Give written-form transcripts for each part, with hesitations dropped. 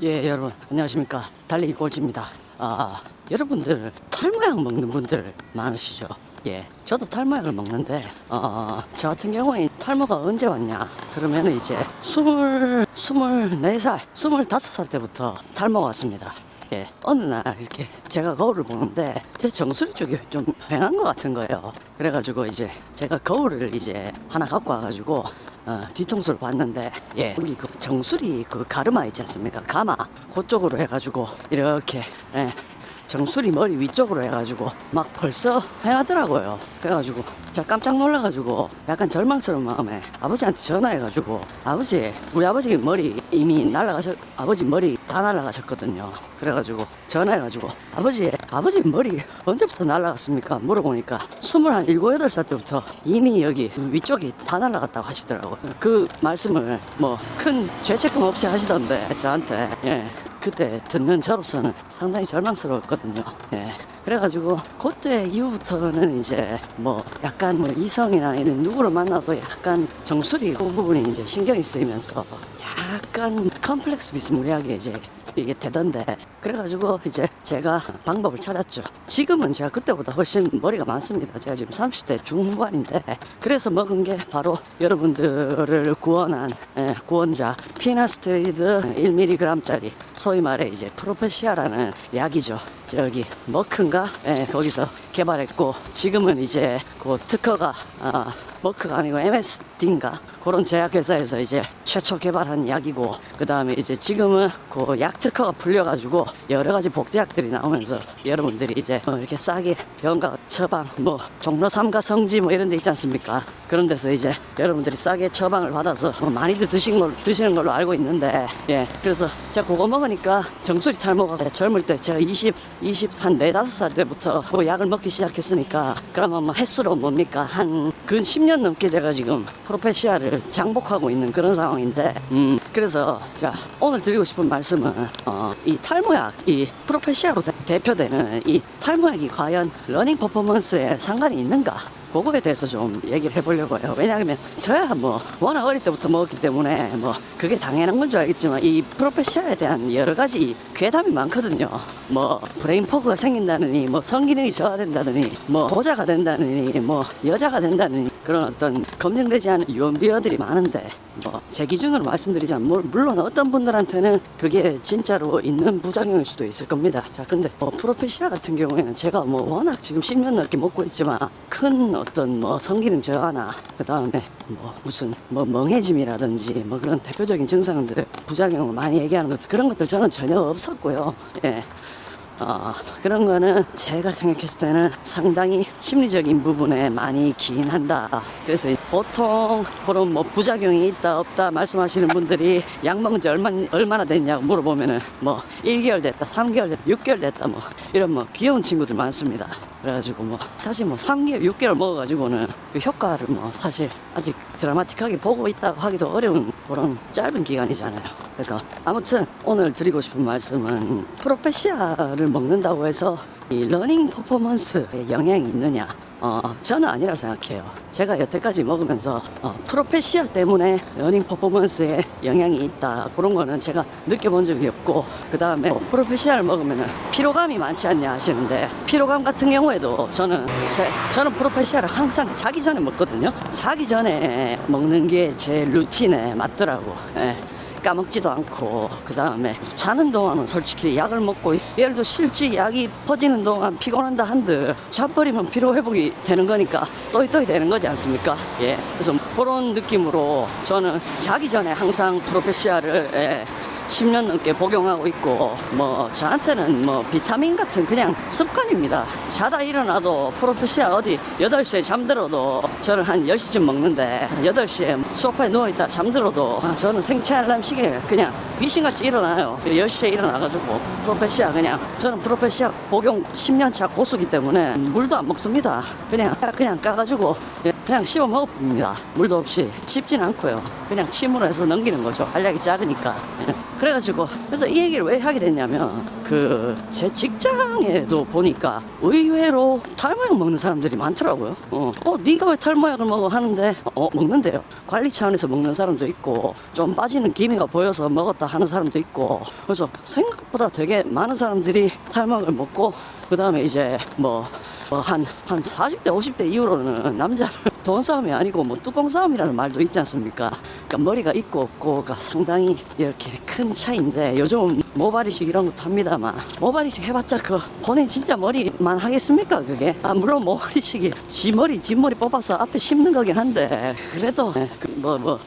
예, 여러분 안녕하십니까. 달리기 꼴찌입니다. 여러분들 탈모약 먹는 분들 많으시죠? 예, 저도 탈모약을 먹는데 저 같은 경우에 탈모가 언제 왔냐 그러면 이제 24살 25살 때부터 탈모가 왔습니다. 예, 어느 날 이렇게 제가 거울을 보는데 제 정수리 쪽이 좀 휑한 것 같은 거예요. 그래가지고 이제 제가 거울을 이제 하나 갖고 와가지고 뒤통수를 봤는데, 예, 여기 그 정수리 그 가르마 있지 않습니까? 가마 그쪽으로 해가지고 이렇게, 예, 정수리 머리 위쪽으로 해가지고 막 벌써 휑하더라고요. 그래가지고 제가 깜짝 놀라가지고 약간 절망스러운 마음에 아버지한테 전화해가지고, 아버지, 우리 아버지 머리 이미 아버지 머리 다 날라가셨거든요. 그래가지고 전화해가지고 아버지 머리 언제부터 날라갔습니까? 물어보니까 27, 8살 때부터 이미 여기 위쪽이 다 날라갔다고 하시더라고요. 그 말씀을 뭐 큰 죄책감 없이 하시던데 저한테, 예, 그때 듣는 저로서는 상당히 절망스러웠거든요. 예. 그래가지고 그때 이후부터는 이제 뭐 약간 뭐 이성이나 이런 누구를 만나도 약간 정수리 그 부분이 이제 신경이 쓰이면서 약간 컴플렉스 비스무리하게 이제 이게 되던데, 그래가지고 이제 제가 방법을 찾았죠. 지금은 제가 그때보다 훨씬 머리가 많습니다. 제가 지금 30대 중후반인데, 그래서 먹은 게 바로 여러분들을 구원한, 예, 구원자 피나스트리드 1mg짜리 소위 말해 이제 프로페시아라는 약이죠. 저기 머크인가? 예, 거기서 개발했고, 지금은 이제 그 특허가 머크가 아니고 MSD인가 그런 제약회사에서 이제 최초 개발한 약이고, 그 다음에 이제 지금은 그 약 특허가 풀려가지고 여러 가지 복제약들이 나오면서 여러분들이 이제 이렇게 싸게 병가 처방, 뭐 종로 3가 성지 뭐 이런 데 있지 않습니까? 그런 데서 이제 여러분들이 싸게 처방을 받아서 많이들 드시는 걸로 알고 있는데, 예, 그래서 제가 그거 먹으니까 정수리 탈모가 젊을 때 제가 한 4, 5살 때부터 그 약을 먹기 시작했으니까, 그러면 뭐 횟수로 뭡니까? 한 근 10년 넘게 제가 지금 프로페시아를 장복하고 있는 그런 상황인데, 그래서 자, 오늘 드리고 싶은 말씀은 이 탈모약, 이 프로페시아로 대표되는 이 탈모약이 과연 러닝 퍼포먼스에 상관이 있는가? 그거에 대해서 좀 얘기를 해보려고 해요. 왜냐하면 저야 뭐 워낙 어릴 때부터 먹었기 때문에 뭐 그게 당연한 건 줄 알겠지만, 이 프로페시아에 대한 여러 가지 괴담이 많거든요. 뭐 브레인 포그가 생긴다느니, 뭐 성기능이 저하된다느니, 뭐 고자가 된다느니, 뭐 여자가 된다느니, 그런 어떤 검증되지 않은 유언비어들이 많은데, 뭐 제 기준으로 말씀드리자면 물론 어떤 분들한테는 그게 진짜로 있는 부작용일 수도 있을 겁니다. 자, 근데 프로페시아 같은 경우에는 제가 뭐 워낙 지금 10년 넘게 먹고 있지만 큰 어떤 뭐 성기능 저하나, 그 다음에 뭐 무슨 뭐 멍해짐이라든지 뭐 그런 대표적인 증상들, 부작용을 많이 얘기하는 것들, 그런 것들 저는 전혀 없었고요. 예. 그런 거는 제가 생각했을 때는 상당히 심리적인 부분에 많이 기인한다. 그래서 보통 그런 뭐 부작용이 있다 없다 말씀하시는 분들이 약 먹은 지 얼마나 됐냐고 물어보면은 뭐 1개월 됐다, 3개월 됐다, 6개월 됐다, 뭐 이런 뭐 귀여운 친구들 많습니다. 그래가지고 뭐 사실 뭐 3개월, 6개월 먹어가지고는 그 효과를 뭐 사실 아직 드라마틱하게 보고 있다고 하기도 어려운 그런 짧은 기간이잖아요. 그래서 아무튼 오늘 드리고 싶은 말씀은, 프로페시아를 먹는다고 해서 이 러닝 퍼포먼스에 영향이 있느냐? 저는 아니라 생각해요. 제가 여태까지 먹으면서 프로페시아 때문에 러닝 퍼포먼스에 영향이 있다, 그런 거는 제가 느껴본 적이 없고, 그 다음에 프로페시아를 먹으면 피로감이 많지 않냐 하시는데, 피로감 같은 경우에도 저는 프로페시아를 항상 자기 전에 먹거든요. 자기 전에 먹는 게 제 루틴에 맞더라고. 예. 까먹지도 않고, 그 다음에 자는 동안은 솔직히 약을 먹고, 예를 들어 실제 약이 퍼지는 동안 피곤한다 한들 자버리면 피로 회복이 되는 거니까 또이 되는 거지 않습니까? 예. 그래서 그런 느낌으로 저는 자기 전에 항상 프로페시아를, 예, 10년 넘게 복용하고 있고, 뭐 저한테는 뭐 비타민 같은 그냥 습관입니다. 자다 일어나도 프로페시아 어디 8시에 잠들어도 저는 한 10시쯤 먹는데, 8시에 소파에 누워있다 잠들어도 저는 생체 알람 시계에 그냥 귀신같이 일어나요. 10시에 일어나가지고 저는 프로페시아 복용 10년차 고수기 때문에 물도 안 먹습니다. 그냥 까가지고 그냥 씹어 먹습니다. 물도 없이 씹진 않고요. 그냥 침으로 해서 넘기는 거죠. 알약이 작으니까. 그래가지고 그래서 이 얘기를 왜 하게 됐냐면 그 제 직장에도 보니까 의외로 탈모약 먹는 사람들이 많더라고요. 네가 왜 탈모약을 먹어 하는데 먹는데요. 관리 차원에서 먹는 사람도 있고 좀 빠지는 기미가 보여서 먹었다 하는 사람도 있고 그래서 생각보다 되게 많은 사람들이 탈모약을 먹고 그 다음에 이제 한 40대 50대 이후로는 남자는 돈 싸움이 아니고 뭐 뚜껑 싸움이라는 말도 있지 않습니까? 그러니까 머리가 있고 없고가 상당히 이렇게 큰 차이인데 요즘 모발 이식 이런 것도 합니다만 모발 이식 해봤자 그 본인 진짜 머리만 하겠습니까 그게? 물론 모발 이식이 뒷머리 뽑아서 앞에 심는 거긴 한데 그래도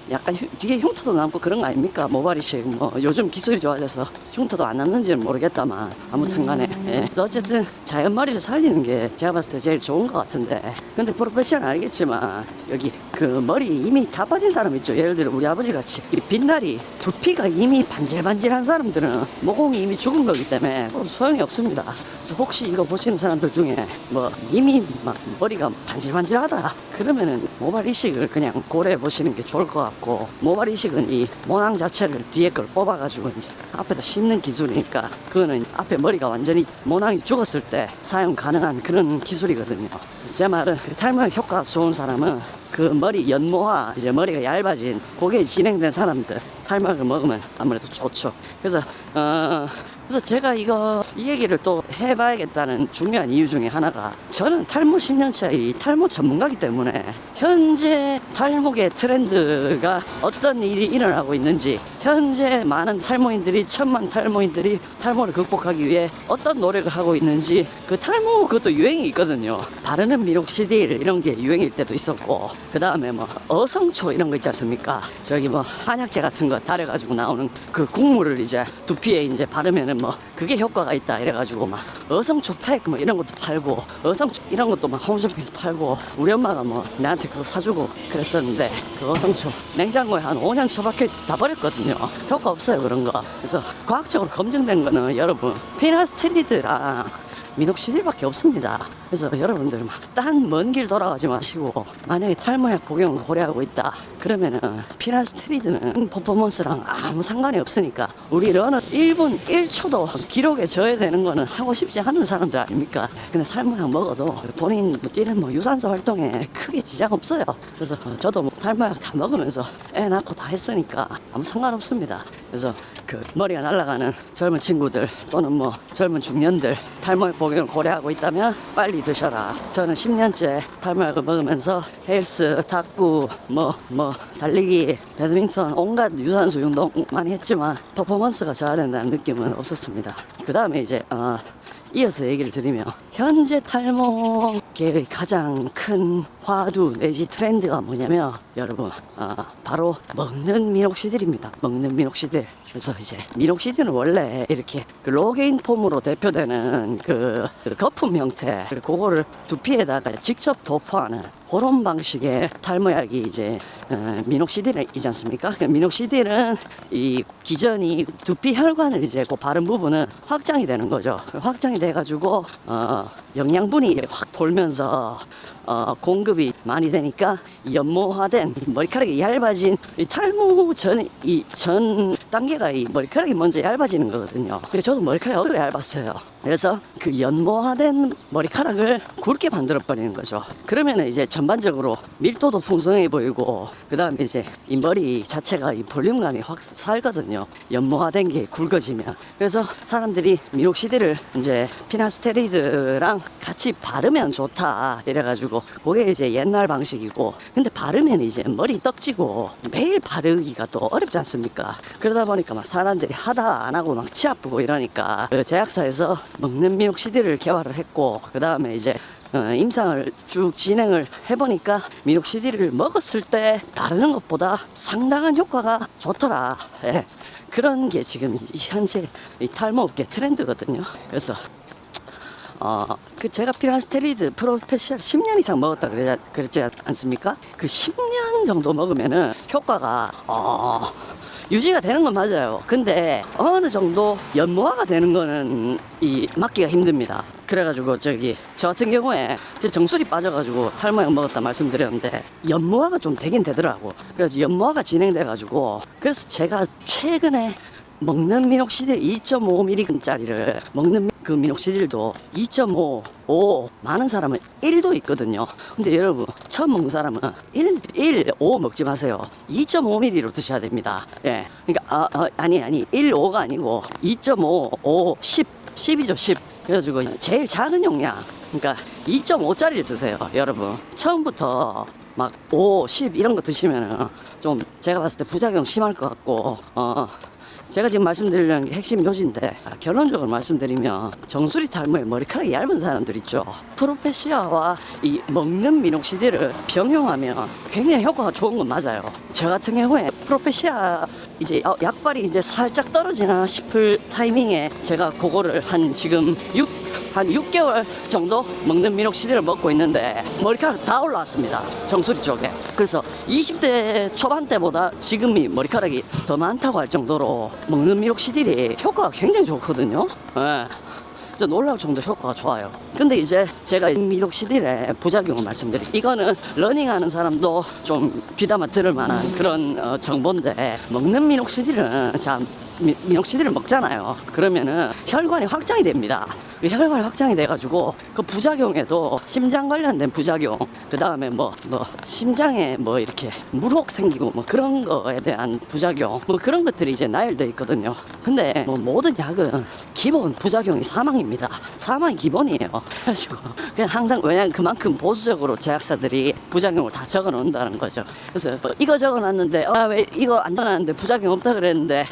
약간 뒤에 흉터도 남고 그런 거 아닙니까? 모발 이식 요즘 기술이 좋아져서 흉터도 안 남는지는 모르겠다만 아무튼 간에 어쨌든 자연 머리를 살리는 게 제가 봤을 때 제일 좋은 것 같은데 근데 프로페셔널 알겠지만 여기 그 머리 이미 다 빠진 사람 있죠. 예를 들어 우리 아버지 같이 빛날이 두피가 이미 반질반질한 사람들은 모공이 이미 죽은 거기 때문에 소용이 없습니다. 그래서 혹시 이거 보시는 사람들 중에 이미 막 머리가 반질반질하다 그러면은 모발 이식을 그냥 고려해 보시는 게 좋을 것 같고 모발 이식은 이 모낭 자체를 뒤에 걸 뽑아가지고 이제 앞에다 심는 기술이니까 그거는 앞에 머리가 완전히 모낭이 죽었을 때 사용 가능한 그런 기술이거든요. 제 말은 탈모약 효과 좋은 사람은 그 머리 연모와 이제 머리가 얇아진 그게 진행된 사람들 탈모약을 먹으면 아무래도 좋죠. 그래서 제가 이 얘기를 또 해봐야겠다는 중요한 이유 중에 하나가 저는 탈모 10년차의 탈모 전문가이기 때문에 현재 탈모계 트렌드가 어떤 일이 일어나고 있는지 현재 많은 탈모인들이 1000만 탈모인들이 탈모를 극복하기 위해 어떤 노력을 하고 있는지 그 탈모 그것도 유행이 있거든요. 바르는 미녹시딜 이런 게 유행일 때도 있었고 그 다음에 어성초 이런 거 있지 않습니까? 저기 한약재 같은 거 달여가지고 나오는 그 국물을 이제 두피에 이제 바르면은 그게 효과가 있다 이래가지고 어성초 팩 이런 것도 팔고 어성초 이런 것도 홈쇼핑에서 팔고 우리 엄마가 나한테 그거 사주고 그랬었는데 그 어성초 냉장고에 한 5년 처박혀 다 버렸거든요. 효과 없어요 그런 거. 그래서 과학적으로 검증된 거는 여러분 피나스테리드랑 미녹시딜밖에 없습니다. 그래서 여러분들 딴 먼 길 돌아가지 마시고 만약에 탈모약 복용을 고려하고 있다 그러면은 피나스테리드는 퍼포먼스랑 아무 상관이 없으니까 우리 러너 1분 1초도 기록에 져야 되는 거는 하고 싶지 않은 사람들 아닙니까? 근데 탈모약 먹어도 본인 뛰는 유산소 활동에 크게 지장 없어요. 그래서 저도 탈모약 다 먹으면서 애 낳고 다 했으니까 아무 상관없습니다. 그래서 그 머리가 날아가는 젊은 친구들 또는 젊은 중년들 탈모약 복용을 고려하고 있다면 빨리 드셔라. 저는 10년째 탈모약을 먹으면서 헬스, 탁구, 달리기, 배드민턴 온갖 유산소 운동 많이 했지만 퍼포먼스가 저하된다는 느낌은 없었습니다. 그 다음에 이제 이어서 얘기를 드리면 현재 탈모계의 가장 큰 화두 내지 트렌드가 뭐냐면 여러분 바로 먹는 미녹시딜입니다. 먹는 미녹시딜. 그래서 이제 미녹시딜은 원래 이렇게 그 로게인 폼으로 대표되는 그 거품 형태 그거를 두피에다가 직접 도포하는 그런 방식의 탈모약이 이제 미녹시딜이지 않습니까? 그 미녹시딜은 이 기전이 두피 혈관을 이제 그 바른 부분은 확장이 되는 거죠. 확장이 돼가지고 영양분이 확 돌면서 공급이 많이 되니까 연모화된 머리카락이 얇아진 이 탈모 전 단계가 이 머리카락이 먼저 얇아지는 거거든요. 그래서 저도 머리카락이 어려 얇았어요. 그래서 그 연모화된 머리카락을 굵게 만들어 버리는 거죠. 그러면 이제 전반적으로 밀도도 풍성해 보이고 그 다음에 이제 이 머리 자체가 이 볼륨감이 확 살거든요. 연모화된 게 굵어지면. 그래서 사람들이 미녹시딜을 이제 피나스테리드랑 같이 바르면 좋다 이래가지고 그게 이제 옛날 방식이고 근데 바르면 이제 머리 떡지고 매일 바르기가 또 어렵지 않습니까? 그러다 보니까 사람들이 하다 안 하고 치 아프고 이러니까 그 제약사에서 먹는 미녹시딜을 개발을 했고 그 다음에 이제 임상을 쭉 진행을 해보니까 미녹시딜을 먹었을 때 바르는 것보다 상당한 효과가 좋더라. 예. 그런 게 지금 현재 이 탈모업계 트렌드거든요. 그래서 제가 피나스테리드 프로페셔널 10년 이상 먹었다 그랬지 않습니까? 그 10년 정도 먹으면은 효과가 유지가 되는 건 맞아요. 근데 어느 정도 연모화가 되는 거는 막기가 힘듭니다. 그래가지고 저 같은 경우에 제 정수리 빠져가지고 탈모약 먹었다 말씀드렸는데 연모화가 좀 되긴 되더라고. 그래서 연모화가 진행돼가지고 그래서 제가 최근에 먹는 미녹시딜 2.5mg짜리를 먹는 그 미녹시딜도 2.5, 5 많은 사람은 1도 있거든요. 근데 여러분 처음 먹는 사람은 1, 5 먹지 마세요. 2.5mg로 드셔야 됩니다. 예, 그러니까 아니 1, 5가 아니고 2.5, 5, 10이죠 10. 그래가지고 제일 작은 용량, 그러니까 2.5짜리를 드세요 여러분. 처음부터 막 5, 10 이런 거 드시면은 좀 제가 봤을 때 부작용 심할 것 같고, 제가 지금 말씀드리려는 게 핵심 요지인데, 결론적으로 말씀드리면 정수리 탈모에 머리카락이 얇은 사람들 있죠. 프로페시아와 이 먹는 미녹시딜을 병용하면 굉장히 효과가 좋은 건 맞아요. 저 같은 경우에 프로페시아 이제 약발이 이제 살짝 떨어지나 싶을 타이밍에 제가 그거를 한 6개월 정도 먹는 미녹시딜을 먹고 있는데 머리카락 다 올라왔습니다. 정수리 쪽에. 그래서 20대 초반 때보다 지금이 머리카락이 더 많다고 할 정도로 먹는 미녹시딜이 효과가 굉장히 좋거든요. 예. 진짜 놀라울 정도로 효과가 좋아요. 근데 이제 제가 미녹시딜의 부작용을 말씀드릴게요. 이거는 러닝하는 사람도 좀 귀담아 들을 만한 그런 정보인데, 먹는 미녹시딜은 미녹시딜을 먹잖아요. 그러면은 혈관이 확장이 됩니다. 혈관이 확장이 돼가지고 그 부작용에도 심장 관련된 부작용, 그 다음에 심장에 이렇게 물혹 생기고 그런 거에 대한 부작용, 그런 것들이 이제 나열돼 있거든요. 근데 모든 약은 기본 부작용이 사망입니다. 사망이 기본이에요. 그래가지고 그냥 항상, 왜냐면 그만큼 보수적으로 제약사들이 부작용을 다 적어 놓는다는 거죠. 그래서 이거 적어 놨는데 왜 이거 안 적어놨는데 부작용 없다 그랬는데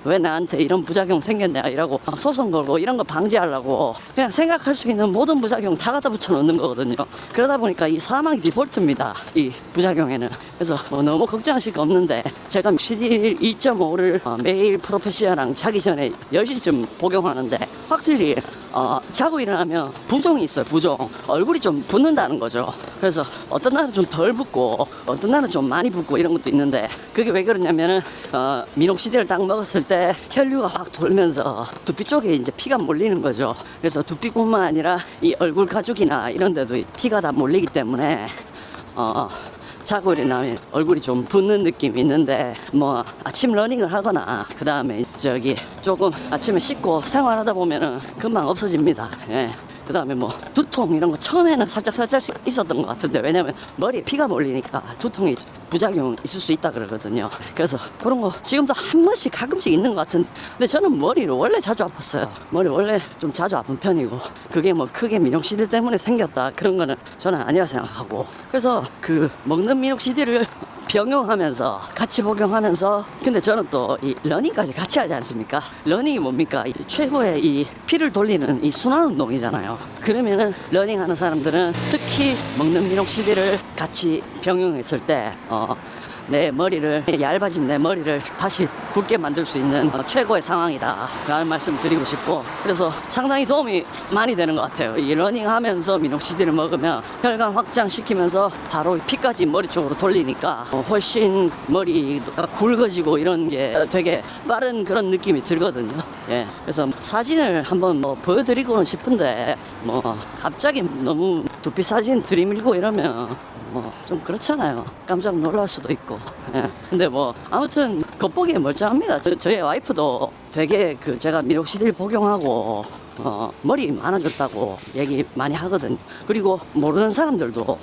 왜 나한테 이런 부작용 생겼냐 이라고 소송 걸고 이런 거 방지하려고 그냥 생각할 수 있는 모든 부작용 다 갖다 붙여 놓는 거거든요. 그러다 보니까 이 사망이 디폴트입니다, 이 부작용에는. 그래서 너무 걱정하실 거 없는데, 제가 시딜 2.5를 매일 프로페시아랑 자기 전에 10시쯤 복용하는데 확실히 자고 일어나면 부종이 있어요. 부종. 얼굴이 좀 붓는다는 거죠. 그래서 어떤 날은 좀 덜 붓고 어떤 날은 좀 많이 붓고 이런 것도 있는데, 그게 왜 그러냐면은 미녹시딜을 딱 먹었을 때 혈류가 확 돌면서 두피 쪽에 이제 피가 몰리는 거죠. 그래서 두피뿐만 아니라 이 얼굴 가죽이나 이런 데도 피가 다 몰리기 때문에 자고 일어나면 얼굴이 좀 붓는 느낌이 있는데, 아침 러닝을 하거나 그 다음에 조금 아침에 씻고 생활하다 보면은 금방 없어집니다. 예. 그 다음에 두통 이런 거 처음에는 살짝 있었던 것 같은데, 왜냐면 머리에 피가 몰리니까 두통이 부작용 있을 수 있다 그러거든요. 그래서 그런 거 지금도 한 번씩 가끔씩 있는 것 같은데, 근데 저는 머리를 원래 자주 아팠어요. 머리 원래 좀 자주 아픈 편이고, 그게 크게 미녹시딜 때문에 생겼다 그런 거는 저는 아니라 생각하고, 그래서 그 먹는 미녹시딜을 병용하면서 같이 복용하면서, 근데 저는 또 이 러닝까지 같이 하지 않습니까? 러닝이 뭡니까? 최고의 이 피를 돌리는 이 순환 운동이잖아요. 그러면은 러닝하는 사람들은 특히 먹는 미녹시딜을 같이 병용했을 때 내 머리를, 얇아진 내 머리를 다시 굵게 만들 수 있는 최고의 상황이다 라는 말씀 드리고 싶고, 그래서 상당히 도움이 많이 되는 것 같아요. 이 러닝하면서 미녹시딜을 먹으면 혈관 확장시키면서 바로 피까지 머리 쪽으로 돌리니까 훨씬 머리가 굵어지고 이런 게 되게 빠른 그런 느낌이 들거든요. 예. 그래서 사진을 한번 보여드리고는 싶은데 갑자기 너무 두피 사진 들이밀고 이러면 좀 그렇잖아요. 깜짝 놀랄 수도 있고. 예. 근데 아무튼 겉보기에 멀쩡합니다. 저희 와이프도 되게 제가 미녹시딜 복용하고 머리 많아졌다고 얘기 많이 하거든요. 그리고 모르는 사람들도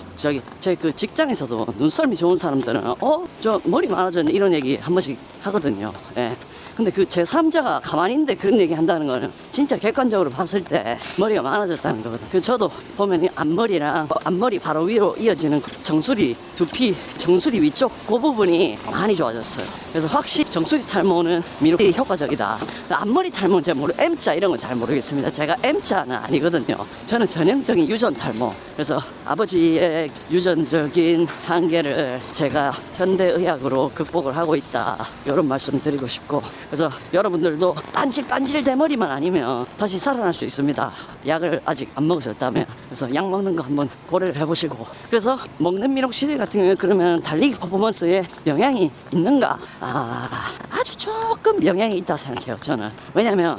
제 그 직장에서도 눈썰미 좋은 사람들은 저 머리 많아졌네 이런 얘기 한 번씩 하거든요. 예. 근데 그 제3자가 가만히 있는데 그런 얘기 한다는 거는 진짜 객관적으로 봤을 때 머리가 많아졌다는 거거든요. 그래서 저도 보면 앞머리랑 앞머리 바로 위로 이어지는 정수리, 두피, 정수리 위쪽 그 부분이 많이 좋아졌어요. 그래서 확실히 정수리 탈모는 미녹시딜이 효과적이다. 앞머리 탈모는 제가 M자 이런 건 잘 모르겠습니다. 제가 M자는 아니거든요. 저는 전형적인 유전 탈모. 그래서 아버지의 유전적인 한계를 제가 현대의학으로 극복을 하고 있다, 이런 말씀 드리고 싶고, 그래서 여러분들도 반질 대머리만 아니면 다시 살아날 수 있습니다. 약을 아직 안 먹으셨다면. 그래서 약 먹는 거 한번 고려를 해보시고, 그래서 먹는 미녹시딜 같은 경우에 그러면 달리기 퍼포먼스에 영향이 있는가? 아주 조금 영향이 있다 생각해요, 저는. 왜냐면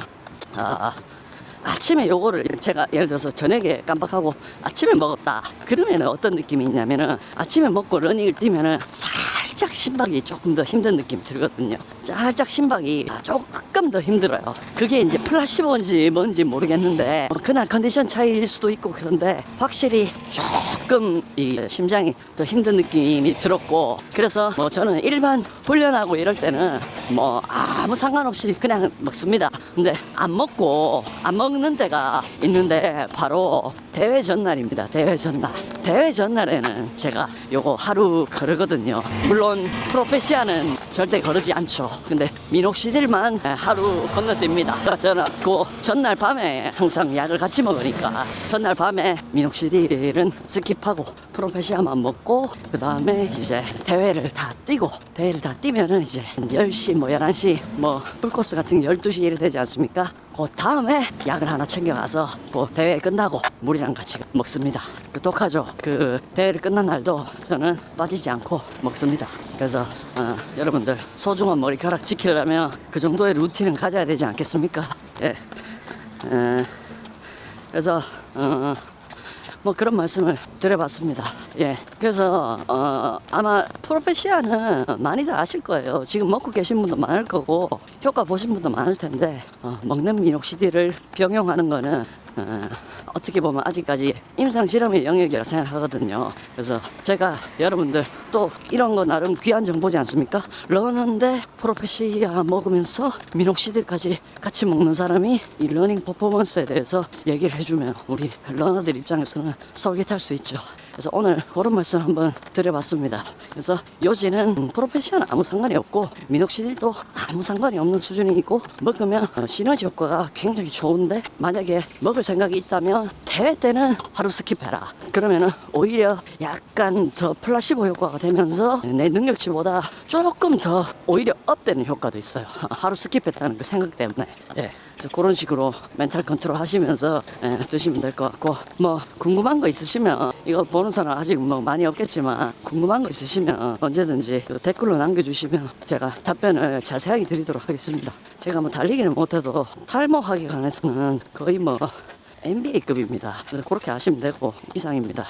아침에 요거를 제가 예를 들어서 저녁에 깜빡하고 아침에 먹었다 그러면 어떤 느낌이 있냐면은, 아침에 먹고 러닝을 뛰면은 살짝 살짝 심박이 조금 더 힘든 느낌이 들거든요. 살짝 심박이 조금 더 힘들어요. 그게 이제 플라시보인지 뭔지 모르겠는데 그날 컨디션 차이일 수도 있고 그런데 확실히 조금 이 심장이 더 힘든 느낌이 들었고 그래서 뭐 저는 일반 훈련하고 이럴 때는 뭐 아무 상관없이 그냥 먹습니다. 근데 안 먹는 데가 있는데 바로 대회 전날입니다. 대회 전날에는 제가 요거 하루 거르거든요. 물론 프로페시아는 절대 거르지 않죠. 근데 미녹시딜만 하루 건너뜁니다. 저는 그 전날 밤에 항상 약을 같이 먹으니까 전날 밤에 미녹시딜은 스킵하고 프로페시아만 먹고 그 다음에 이제 대회를 다 뛰면은 이제 10시 뭐 11시 뭐 풀코스 같은 게 12시 이래 되지 않습니까? 그 다음에 약을 하나 챙겨가서 그 대회 끝나고 물이랑 같이 먹습니다. 똑하죠. 그 대회를 끝난 날도 저는 빠지지 않고 먹습니다. 그래서 여러분들 소중한 머리카락 지키려면 그 정도의 루틴은 가져야 되지 않겠습니까? 예. 그래서 뭐 그런 말씀을 드려봤습니다. 예. 그래서 아마 프로페시아는 많이들 아실 거예요. 지금 먹고 계신 분도 많을 거고 효과 보신 분도 많을 텐데 먹는 미녹시딜을 병용하는 거는 어떻게 보면 아직까지 임상실험의 영역이라 생각하거든요. 그래서 제가 여러분들 또 이런 거 나름 귀한 정보지 않습니까? 러너인데 프로페시아 먹으면서 미녹시딜까지 같이 먹는 사람이 이 러닝 퍼포먼스에 대해서 얘기를 해주면 우리 러너들 입장에서는 솔깃할 수 있죠. 그래서 오늘 그런 말씀 한번 드려봤습니다. 그래서 요지는 프로페시아는 아무 상관이 없고 미녹시딜도 아무 상관이 없는 수준이고 먹으면 시너지 효과가 굉장히 좋은데 만약에 먹을 생각이 있다면 대회 때는 하루 스킵해라. 그러면은 오히려 약간 더 플라시보 효과가 되면서 내 능력치보다 조금 더 오히려 업되는 효과도 있어요. 하루 스킵했다는 그 생각 때문에. 예. 그래서 그런 식으로 멘탈 컨트롤 하시면서 드시면 될 것 같고 뭐 궁금한 거 있으시면 이거 보는 사람 아직 뭐 많이 없겠지만 궁금한 거 있으시면 언제든지 댓글로 남겨주시면 제가 답변을 자세하게 드리도록 하겠습니다. 제가 뭐 달리기는 못해도 탈모하기 관해서는 거의 뭐 NBA급입니다. 그렇게 아시면 되고 이상입니다.